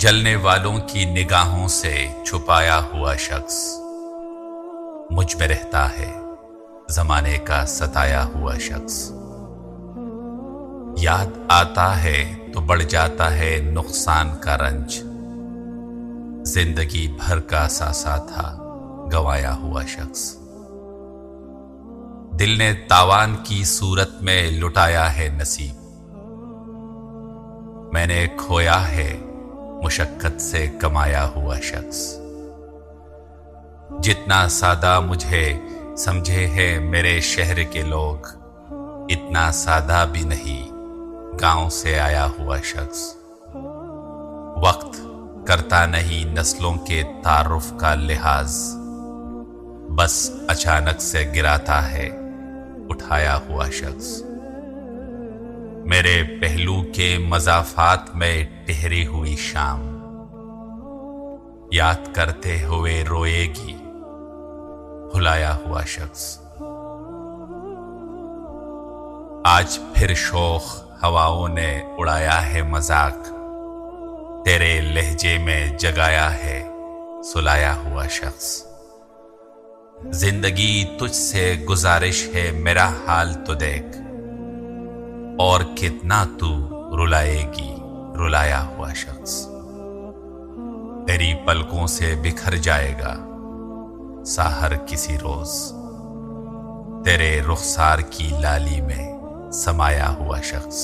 جلنے والوں کی نگاہوں سے چھپایا ہوا شخص مجھ میں رہتا ہے، زمانے کا ستایا ہوا شخص۔ یاد آتا ہے تو بڑھ جاتا ہے نقصان کا رنج، زندگی بھر کا ساسا تھا گنوایا ہوا شخص۔ دل نے تاوان کی صورت میں لٹایا ہے نصیب، میں نے کھویا ہے مشقت سے کمایا ہوا شخص۔ جتنا سادہ مجھے سمجھے ہیں میرے شہر کے لوگ، اتنا سادہ بھی نہیں گاؤں سے آیا ہوا شخص۔ وقت کرتا نہیں نسلوں کے تعارف کا لحاظ، بس اچانک سے گراتا ہے اٹھایا ہوا شخص۔ میرے پہلو کے مضافات میں ٹہری ہوئی شام، یاد کرتے ہوئے روئے گی بھلایا ہوا شخص۔ آج پھر شوخ ہواؤں نے اڑایا ہے مذاق، تیرے لہجے میں جگایا ہے سلایا ہوا شخص۔ زندگی تجھ سے گزارش ہے میرا حال تو دیکھ، اور کتنا تو رلائے گی رلایا ہوا شخص۔ تیری پلکوں سے بکھر جائے گا ساحر کسی روز، تیرے رخسار کی لالی میں سمایا ہوا شخص۔